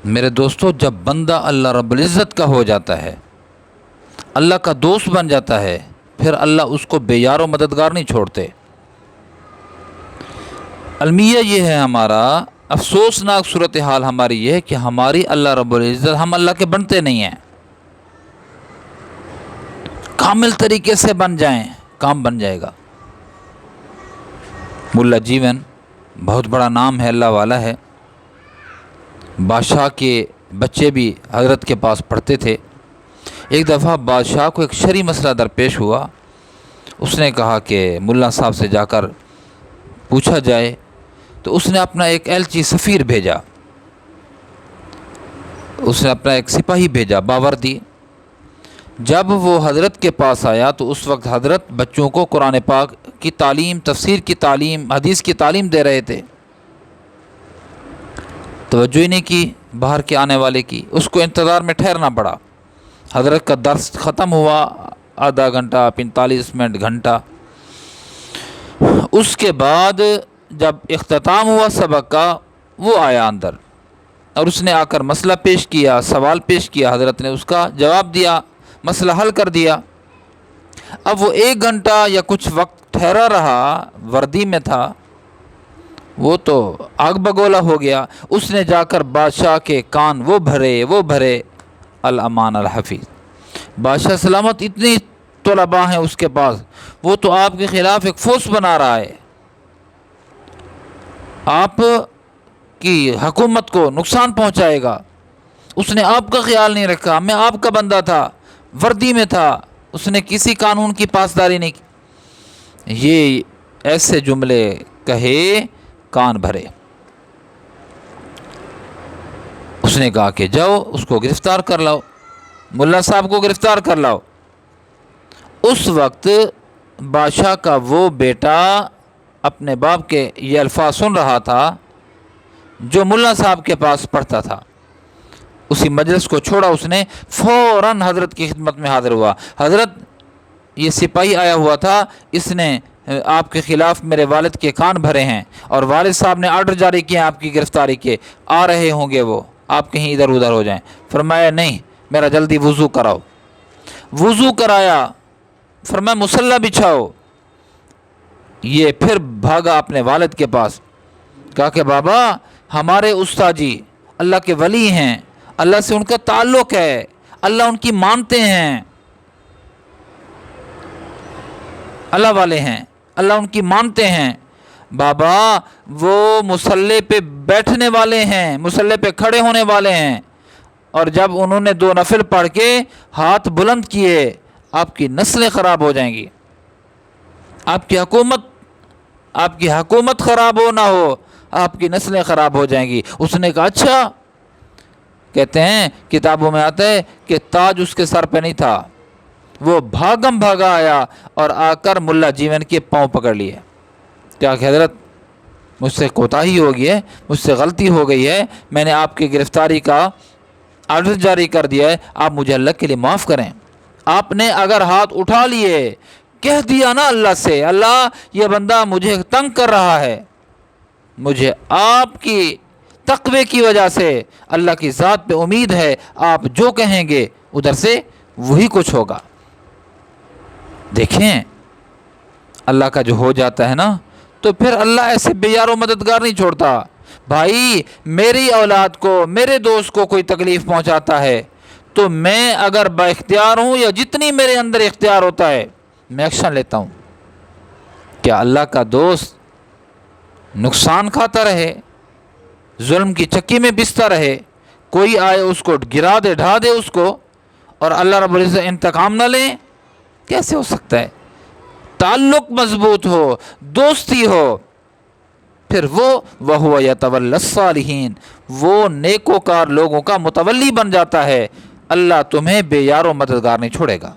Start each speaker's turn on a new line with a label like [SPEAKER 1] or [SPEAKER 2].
[SPEAKER 1] میرے دوستو، جب بندہ اللہ رب العزت کا ہو جاتا ہے، اللہ کا دوست بن جاتا ہے، پھر اللہ اس کو بے یار و مددگار نہیں چھوڑتے۔ المیہ یہ ہے ہمارا افسوسناک صورتحال ہماری یہ ہے کہ ہماری اللہ رب العزت، ہم اللہ کے بنتے نہیں ہیں۔ کامل طریقے سے بن جائیں، کام بن جائے گا۔ ملا جیون بہت بڑا نام ہے، اللہ والا ہے۔ بادشاہ کے بچے بھی حضرت کے پاس پڑھتے تھے۔ ایک دفعہ بادشاہ کو ایک شرعی مسئلہ درپیش ہوا۔ اس نے کہا کہ ملا صاحب سے جا کر پوچھا جائے، تو اس نے اپنا ایک ایلچی سفیر بھیجا، اس نے اپنا ایک سپاہی بھیجا باوردی۔ جب وہ حضرت کے پاس آیا تو اس وقت حضرت بچوں کو قرآن پاک کی تعلیم، تفسیر کی تعلیم، حدیث کی تعلیم دے رہے تھے۔ توجہ ہی نہیں کی باہر کے آنے والے کی، اس کو انتظار میں ٹھہرنا پڑا۔ حضرت کا درس ختم ہوا، آدھا گھنٹہ، 45 منٹ، گھنٹہ۔ اس کے بعد جب اختتام ہوا سبق کا، وہ آیا اندر اور اس نے آ کر مسئلہ پیش کیا، سوال پیش کیا۔ حضرت نے اس کا جواب دیا، مسئلہ حل کر دیا۔ اب وہ 1 گھنٹہ یا کچھ وقت ٹھہرا رہا، وردی میں تھا، وہ تو آگ بگولا ہو گیا۔ اس نے جا کر بادشاہ کے کان وہ بھرے الامان الحفیظ، بادشاہ سلامت، اتنی طلباء ہیں اس کے پاس، وہ تو آپ کے خلاف ایک فورس بنا رہا ہے، آپ کی حکومت کو نقصان پہنچائے گا۔ اس نے آپ کا خیال نہیں رکھا، میں آپ کا بندہ تھا، وردی میں تھا، اس نے کسی قانون کی پاسداری نہیں کی۔ یہ ایسے جملے کہے، کان بھرے۔ اس نے کہا کہ جاؤ اس کو گرفتار کر لاؤ، ملا صاحب کو گرفتار کر لاؤ۔ اس وقت بادشاہ کا وہ بیٹا اپنے باپ کے یہ الفاظ سن رہا تھا جو ملا صاحب کے پاس پڑھتا تھا۔ اسی مجلس کو چھوڑا، اس نے فوراً حضرت کی خدمت میں حاضر ہوا۔ حضرت، یہ سپاہی آیا ہوا تھا، اس نے آپ کے خلاف میرے والد کے کان بھرے ہیں اور والد صاحب نے آرڈر جاری کیا آپ کی گرفتاری کے، آ رہے ہوں گے وہ، آپ کہیں ادھر ادھر ہو جائیں۔ فرمایا نہیں، میرا جلدی وضو کراؤ۔ وضو کرایا، فرمایا مصلی بچھاؤ۔ یہ پھر بھاگا اپنے والد کے پاس، کہا کہ بابا، ہمارے استاد جی اللہ کے ولی ہیں، اللہ سے ان کا تعلق ہے، اللہ ان کی مانتے ہیں، اللہ والے ہیں، اللہ ان کی مانتے ہیں۔ بابا، وہ مصلی پہ بیٹھنے والے ہیں، مصلی پہ کھڑے ہونے والے ہیں، اور جب انہوں نے 2 نفل پڑھ کے ہاتھ بلند کیے، آپ کی نسلیں خراب ہو جائیں گی، آپ کی حکومت خراب ہو نہ ہو، آپ کی نسلیں خراب ہو جائیں گی۔ اس نے کہا اچھا۔ کہتے ہیں کتابوں میں آتا ہے کہ تاج اس کے سر پہ نہیں تھا، وہ بھاگا آیا اور آ کر ملا جیون کے پاؤں پکڑ لیے۔ کیا کہ حضرت، مجھ سے کوتاہی ہو گئی ہے، مجھ سے غلطی ہو گئی ہے، میں نے آپ کی گرفتاری کا آرڈر جاری کر دیا ہے، آپ مجھے اللہ کے لیے معاف کریں۔ آپ نے اگر ہاتھ اٹھا لیے، کہہ دیا نا اللہ سے، اللہ یہ بندہ مجھے تنگ کر رہا ہے، مجھے آپ کی تقوی کی وجہ سے اللہ کی ذات پہ امید ہے، آپ جو کہیں گے ادھر سے وہی کچھ ہوگا۔ دیکھیں اللہ کا جو ہو جاتا ہے نا، تو پھر اللہ ایسے بے یار و مددگار نہیں چھوڑتا۔ بھائی، میری اولاد کو، میرے دوست کو کوئی تکلیف پہنچاتا ہے تو میں اگر با اختیار ہوں یا جتنی میرے اندر اختیار ہوتا ہے، میں ایکشن لیتا ہوں۔ کیا اللہ کا دوست نقصان کھاتا رہے، ظلم کی چکی میں پستا رہے، کوئی آئے اس کو گرا دے، ڈھا دے اس کو، اور اللہ رب العزت انتقام نہ لیں؟ کیسے ہو سکتا ہے؟ تعلق مضبوط ہو، دوستی ہو، پھر وَهُوَ يَتَوَلَّى الصَّالِحِينَ، وہ نیکوکار لوگوں کا متولی بن جاتا ہے۔ اللہ تمہیں بے یار و مددگار نہیں چھوڑے گا۔